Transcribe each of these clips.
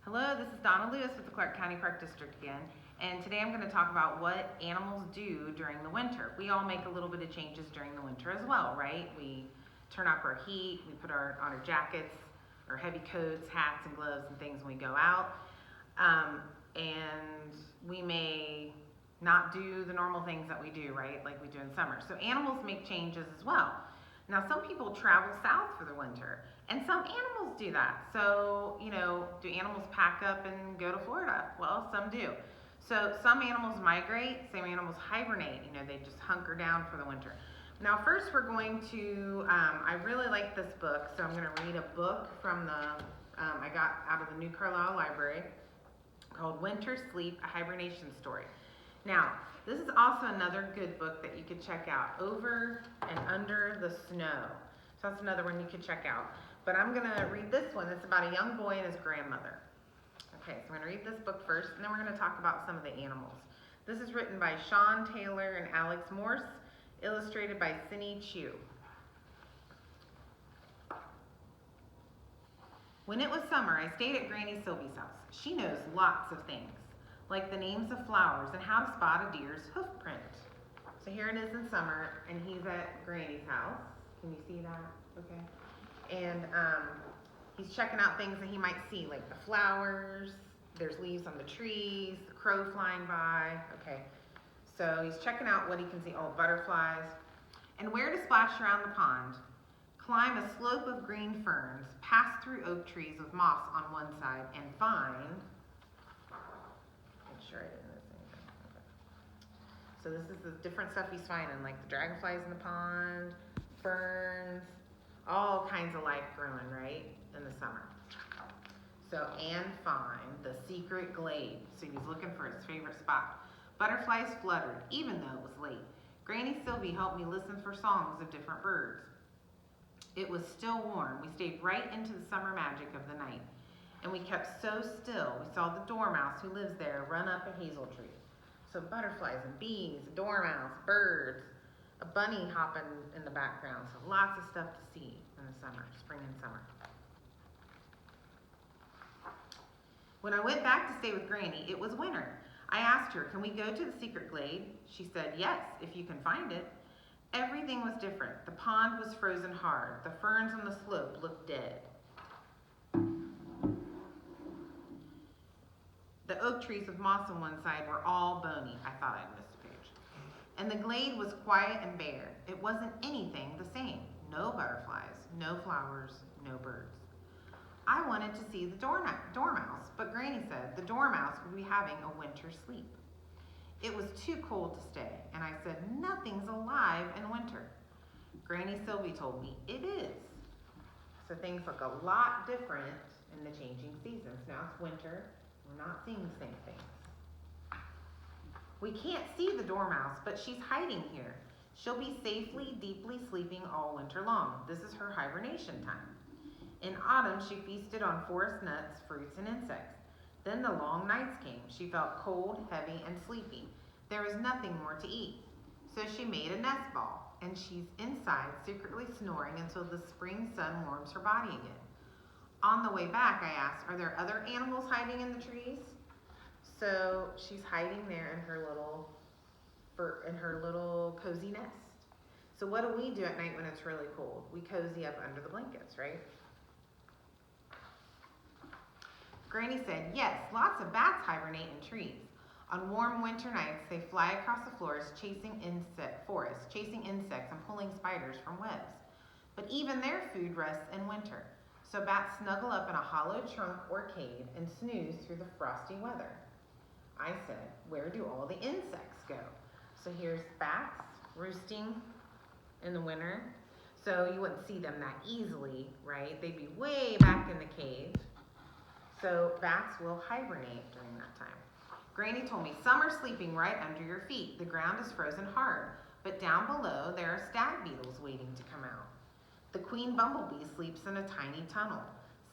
Hello, this is Donna Lewis with the Clark County Park District again, and today I'm going to talk about what animals do during the winter. We all make a little bit of changes during the winter as well, right? We turn up our heat, we put on our jackets, our heavy coats, hats, and gloves and things when we go out. And we may not do the normal things that we do, right, like we do in summer. So animals make changes as well. Now, some people travel south for the winter, and some animals do that. So, do animals pack up and go to Florida? Well, some do. So, some animals migrate, some animals hibernate. They just hunker down for the winter. Now, first we're going to, I really like this book, so I'm going to read a book from I got out of the New Carlisle Library called Winter Sleep, A Hibernation Story. Now, this is also another good book that you could check out, Over and Under the Snow. So that's another one you could check out. But I'm going to read this one. It's about a young boy and his grandmother. Okay, so I'm going to read this book first, and then we're going to talk about some of the animals. This is written by Sean Taylor and Alex Morse, illustrated by Cindy Chu. When it was summer, I stayed at Granny Sylvie's house. She knows lots of things, like the names of flowers and how to spot a deer's hoof print. So here it is in summer, and he's at Granny's house. Can you see that? Okay. And he's checking out things that he might see, like the flowers, there's leaves on the trees, the crow flying by. Okay. So he's checking out what he can see. Oh, butterflies. And where to splash around the pond. Climb a slope of green ferns, pass through oak trees with moss on one side, and find, make sure I didn't miss anything. Okay. So this is the different stuff he's finding, like the dragonflies in the pond, ferns, all kinds of life growing, right, in the summer. So, and find the secret glade. So he's looking for his favorite spot. Butterflies fluttered, even though it was late. Granny Sylvie helped me listen for songs of different birds. It was still warm. We stayed right into the summer magic of the night. And we kept so still. We saw the dormouse who lives there run up a hazel tree. So butterflies and bees, a dormouse, birds, a bunny hopping in the background. So lots of stuff to see in the summer, spring and summer. When I went back to stay with Granny, it was winter. I asked her, can we go to the secret glade? She said, yes, if you can find it. Everything was different. The pond was frozen hard. The ferns on the slope looked dead. The oak trees with moss on one side were all bony. I thought I'd missed a page. And the glade was quiet and bare. It wasn't anything the same. No butterflies, no flowers, no birds. I wanted to see the dormouse, but Granny said the dormouse would be having a winter sleep. It was too cold to stay, and I said, nothing's alive in winter. Granny Sylvie told me, it is. So things look a lot different in the changing seasons. Now it's winter, we're not seeing the same things. We can't see the dormouse, but she's hiding here. She'll be safely, deeply sleeping all winter long. This is her hibernation time. In autumn, she feasted on forest nuts, fruits, and insects. Then the long nights came. She felt cold, heavy, and sleepy. There was nothing more to eat. So she made a nest ball, and she's inside, secretly snoring until the spring sun warms her body again. On the way back, I asked, are there other animals hiding in the trees? So she's hiding there in her little cozy nest. So what do we do at night when it's really cold? We cozy up under the blankets, right? Granny said, yes, lots of bats hibernate in trees. On warm winter nights, they fly across the forest chasing insects and pulling spiders from webs. But even their food rests in winter. So bats snuggle up in a hollow trunk or cave and snooze through the frosty weather. I said, where do all the insects go? So here's bats roosting in the winter. So you wouldn't see them that easily, right? They'd be way back in the cave. So bats will hibernate during that time. Granny told me, some are sleeping right under your feet. The ground is frozen hard, but down below there are stag beetles waiting to come out. The queen bumblebee sleeps in a tiny tunnel.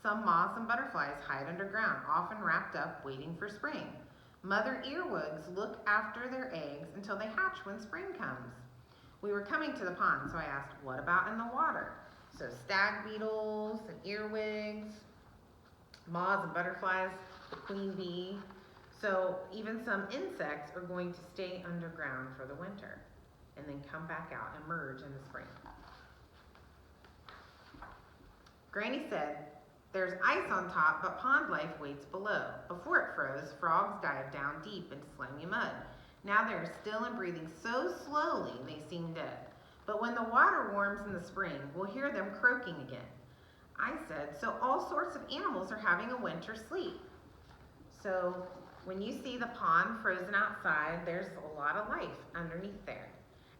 Some moths and butterflies hide underground, often wrapped up, waiting for spring. Mother earwigs look after their eggs until they hatch when spring comes. We were coming to the pond, so I asked, what about in the water? So stag beetles and earwigs. moths and butterflies, the queen bee. So even some insects are going to stay underground for the winter and then come back out and emerge in the spring. Granny said, "There's ice on top, but pond life waits below. Before it froze, frogs dived down deep into slimy mud. Now they are still and breathing so slowly they seem dead. But when the water warms in the spring, we'll hear them croaking again." I said, "So all sorts of animals are having a winter sleep." So when you see the pond frozen outside, there's a lot of life underneath there.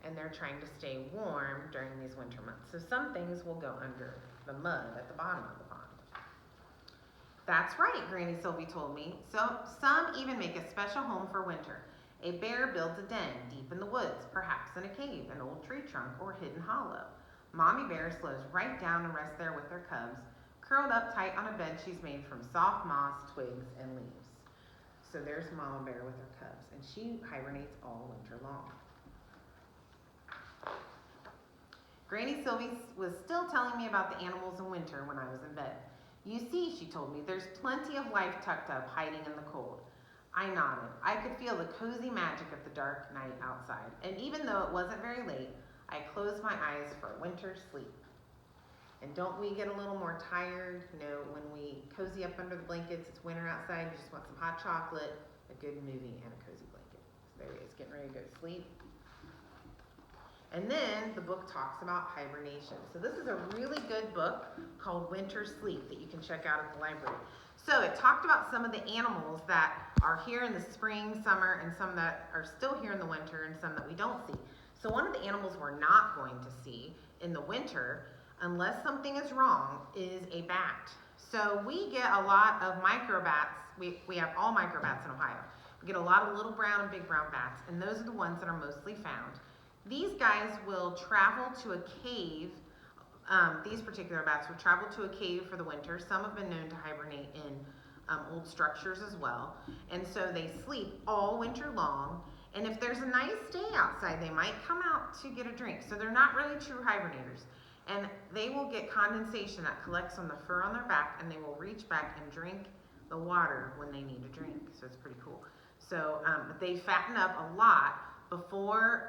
And they're trying to stay warm during these winter months. So some things will go under the mud at the bottom of the pond. "That's right," Granny Sylvie told me. "So some even make a special home for winter. A bear builds a den deep in the woods, perhaps in a cave, an old tree trunk, or hidden hollow. Mommy bear slows right down and rests there with her cubs, curled up tight on a bed she's made from soft moss, twigs, and leaves." So there's Mama Bear with her cubs, and she hibernates all winter long. Granny Sylvie was still telling me about the animals in winter when I was in bed. "You see," she told me, "there's plenty of life tucked up, hiding in the cold." I nodded. I could feel the cozy magic of the dark night outside, and even though it wasn't very late, I closed my eyes for winter sleep. And don't we get a little more tired, when we cozy up under the blankets, it's winter outside, you just want some hot chocolate, a good movie, and a cozy blanket. So there he is, getting ready to go to sleep. And then the book talks about hibernation. So this is a really good book called Winter Sleep that you can check out at the library. So it talked about some of the animals that are here in the spring, summer, and some that are still here in the winter, and some that we don't see. So one of the animals we're not going to see in the winter, unless something is wrong, is a bat. So we get a lot of microbats. We have all microbats in Ohio. We get a lot of little brown and big brown bats, and those are the ones that are mostly found. These guys will travel to a cave. These particular bats will travel to a cave for the winter. Some have been known to hibernate in old structures as well. And so they sleep all winter long. And if there's a nice day outside, they might come out to get a drink. So they're not really true hibernators. And they will get condensation that collects on the fur on their back, and they will reach back and drink the water when they need a drink. So it's pretty cool. So but they fatten up a lot before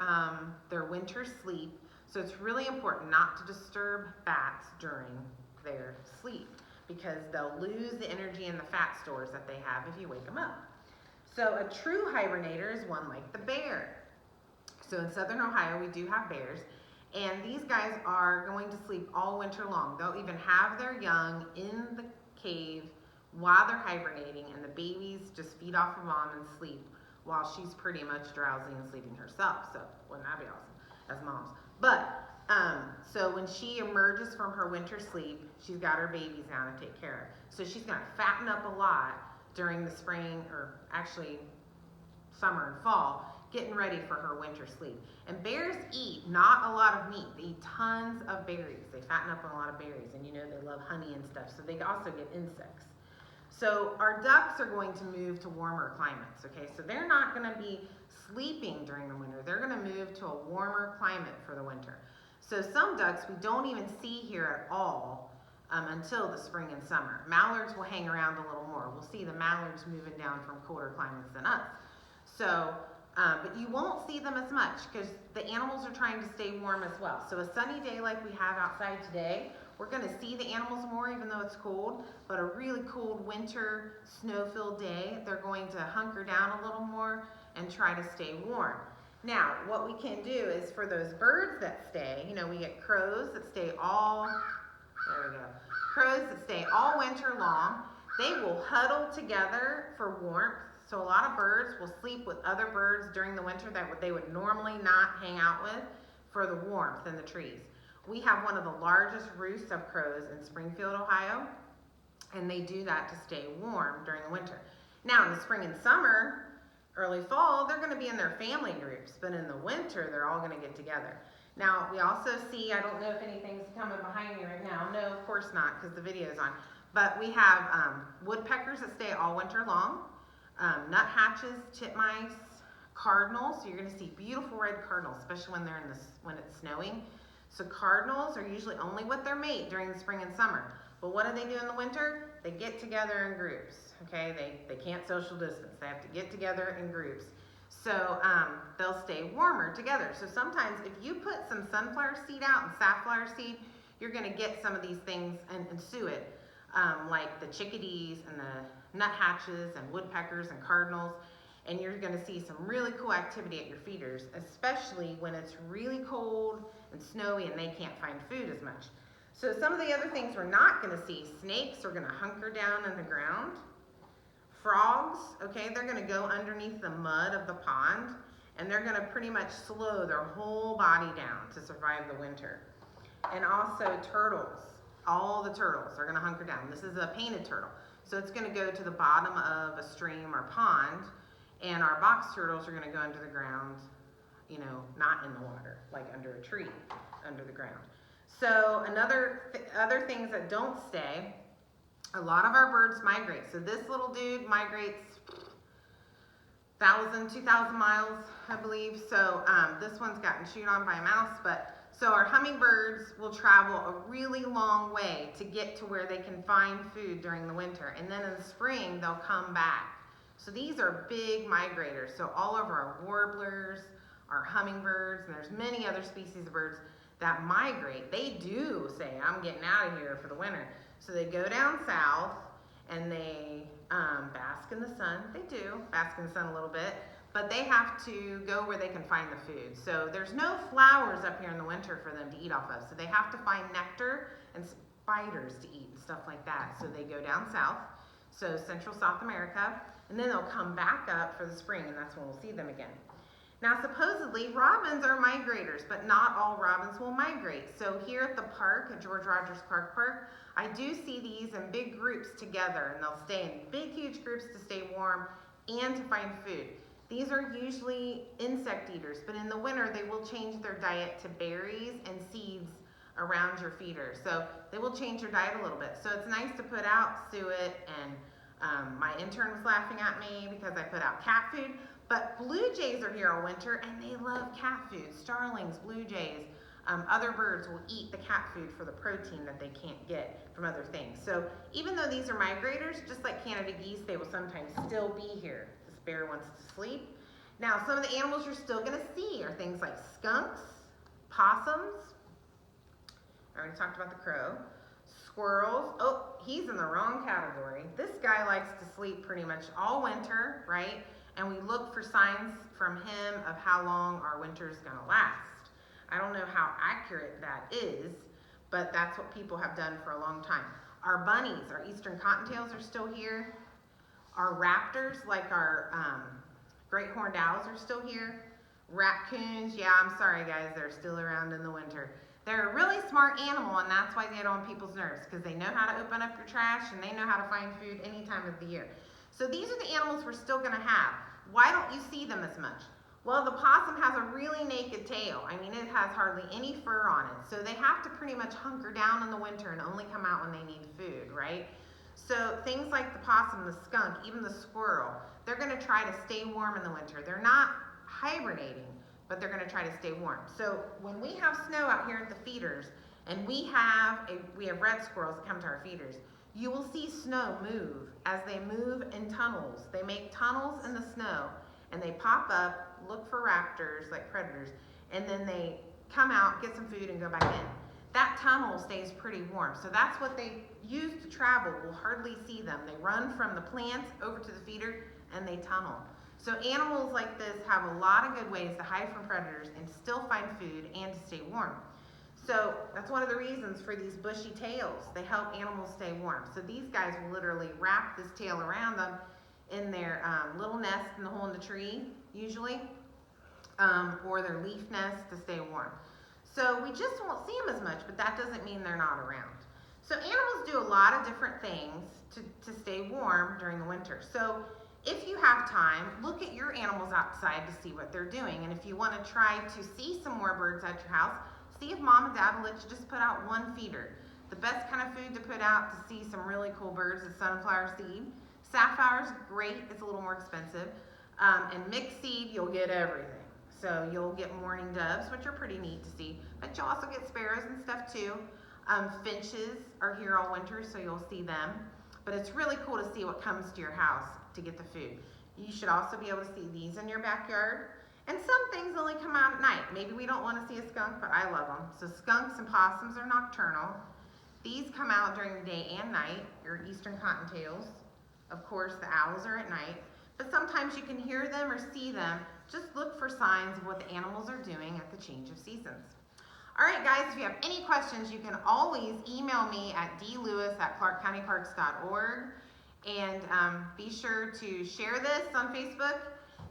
their winter sleep. So it's really important not to disturb bats during their sleep, because they'll lose the energy and the fat stores that they have if you wake them up. So a true hibernator is one like the bear. So in southern Ohio, we do have bears, and these guys are going to sleep all winter long. They'll even have their young in the cave while they're hibernating, and the babies just feed off of mom and sleep while she's pretty much drowsy and sleeping herself. So wouldn't that be awesome as moms? But so when she emerges from her winter sleep, she's got her babies now to take care of. So she's gonna fatten up a lot during the spring, or actually summer and fall, getting ready for her winter sleep. And bears eat not a lot of meat. They eat tons of berries. They fatten up on a lot of berries, and they love honey and stuff. So they also get insects. So our ducks are going to move to warmer climates, okay? So they're not gonna be sleeping during the winter. They're gonna move to a warmer climate for the winter. So some ducks we don't even see here at all until the spring and summer. Mallards will hang around a little more. We'll see the mallards moving down from colder climates than us. So, but you won't see them as much because the animals are trying to stay warm as well. So a sunny day like we have outside today, we're gonna see the animals more even though it's cold, but a really cold winter snow-filled day, they're going to hunker down a little more and try to stay warm. Now, what we can do is for those birds that stay, we get crows that stay crows that stay all winter long. They will huddle together for warmth. So a lot of birds will sleep with other birds during the winter that they would normally not hang out with for the warmth in the trees. We have one of the largest roosts of crows in Springfield, Ohio, and they do that to stay warm during the winter. Now in the spring and summer, early fall, they're gonna be in their family groups, but in the winter, they're all gonna get together. Now, we also see, I don't know if anything's coming behind me right now. No, of course not, because the video's on. But we have woodpeckers that stay all winter long, nuthatches, titmice, cardinals. So you're gonna see beautiful red cardinals, especially when it's snowing. So cardinals are usually only with their mate during the spring and summer. But what do they do in the winter? they get together in groups, okay? They can't social distance. They have to get together in groups. So they'll stay warmer together. So sometimes if you put some sunflower seed out and safflower seed, you're gonna get some of these things and suet, like the chickadees and the nuthatches and woodpeckers and cardinals. And you're gonna see some really cool activity at your feeders, especially when it's really cold and snowy and they can't find food as much. So some of the other things we're not gonna see, snakes are gonna hunker down in the ground. Frogs, okay, they're gonna go underneath the mud of the pond and they're gonna pretty much slow their whole body down to survive the winter. And also turtles, all the turtles are gonna hunker down. This is a painted turtle. So it's gonna go to the bottom of a stream or pond, and our box turtles are gonna go under the ground, you know, not in the water, like under a tree, under the ground. So other things that don't stay, a lot of our birds migrate. So this little dude migrates 1,000, 2,000 miles, I believe. So this one's gotten chewed on by a mouse, so our hummingbirds will travel a really long way to get to where they can find food during the winter. And then in the spring, they'll come back. So these are big migrators. So all of our warblers, our hummingbirds, and there's many other species of birds that migrate. They do say, I'm getting out of here for the winter. So they go down south and they bask in the sun. They do bask in the sun a little bit, but they have to go where they can find the food. So there's no flowers up here in the winter for them to eat off of. So they have to find nectar and spiders to eat and stuff like that. So they go down south, so Central South America, and then they'll come back up for the spring, and that's when we'll see them again. Now, supposedly, robins are migrators, but not all robins will migrate. So here at the park, at George Rogers Clark Park, I do see these in big groups together, and they'll stay in big, huge groups to stay warm and to find food. These are usually insect eaters, but in the winter, they will change their diet to berries and seeds around your feeder. So they will change their diet a little bit. So it's nice to put out suet, and my intern was laughing at me because I put out cat food. But blue jays are here all winter, and they love cat food. Starlings, blue jays, other birds will eat the cat food for the protein that they can't get from other things. So even though these are migrators, just like Canada geese, they will sometimes still be here. This bear wants to sleep. Now, some of the animals you're still gonna see are things like skunks, possums, I already talked about the crow, squirrels. Oh, he's in the wrong category. This guy likes to sleep pretty much all winter, right? And we look for signs from him of how long our winter is gonna last. I don't know how accurate that is, but that's what people have done for a long time. Our bunnies, our eastern cottontails are still here. Our raptors, like our great horned owls, are still here. Raccoons, yeah, I'm sorry guys, they're still around in the winter. They're a really smart animal, and that's why they get on people's nerves, because they know how to open up your trash and they know how to find food any time of the year. So these are the animals we're still gonna have. Why don't you see them as much? Well, the possum has a really naked tail. I mean, it has hardly any fur on it. So they have to pretty much hunker down in the winter and only come out when they need food, right? So things like the possum, the skunk, even the squirrel, they're gonna try to stay warm in the winter. They're not hibernating, but they're gonna try to stay warm. So when we have snow out here at the feeders, and we have red squirrels that come to our feeders, you will see snow move as they move in tunnels. They make tunnels in the snow, and they pop up, look for raptors, like predators, and then they come out, get some food, and go back in. That tunnel stays pretty warm. So that's what they use to travel. We'll hardly see them. They run from the plants over to the feeder, and they tunnel. So animals like this have a lot of good ways to hide from predators and still find food and to stay warm. So that's one of the reasons for these bushy tails. They help animals stay warm. So these guys will literally wrap this tail around them in their little nest in the hole in the tree, usually, or their leaf nest to stay warm. So we just won't see them as much, but that doesn't mean they're not around. So animals do a lot of different things to stay warm during the winter. So if you have time, look at your animals outside to see what they're doing. And if you want to try to see some more birds at your house, see if mom and dad will let you just put out one feeder. The best kind of food to put out to see some really cool birds is sunflower seed. Safflower's great, it's a little more expensive. And mixed seed, you'll get everything. So you'll get mourning doves, which are pretty neat to see, but you'll also get sparrows and stuff too. Finches are here all winter, so you'll see them. but it's really cool to see what comes to your house to get the food. You should also be able to see these in your backyard. And some things only come out at night. Maybe we don't want to see a skunk, but I love them. So skunks and possums are nocturnal. These come out during the day and night, your eastern cottontails. Of course, the owls are at night, but sometimes you can hear them or see them. Just look for signs of what the animals are doing at the change of seasons. All right, guys, if you have any questions, you can always email me at dlewis@clarkcountyparks.org. And be sure to share this on Facebook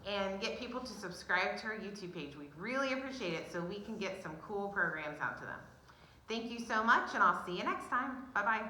and get people to subscribe to our YouTube page. We'd really appreciate it so we can get some cool programs out to them. Thank you so much, and I'll see you next time. Bye-bye.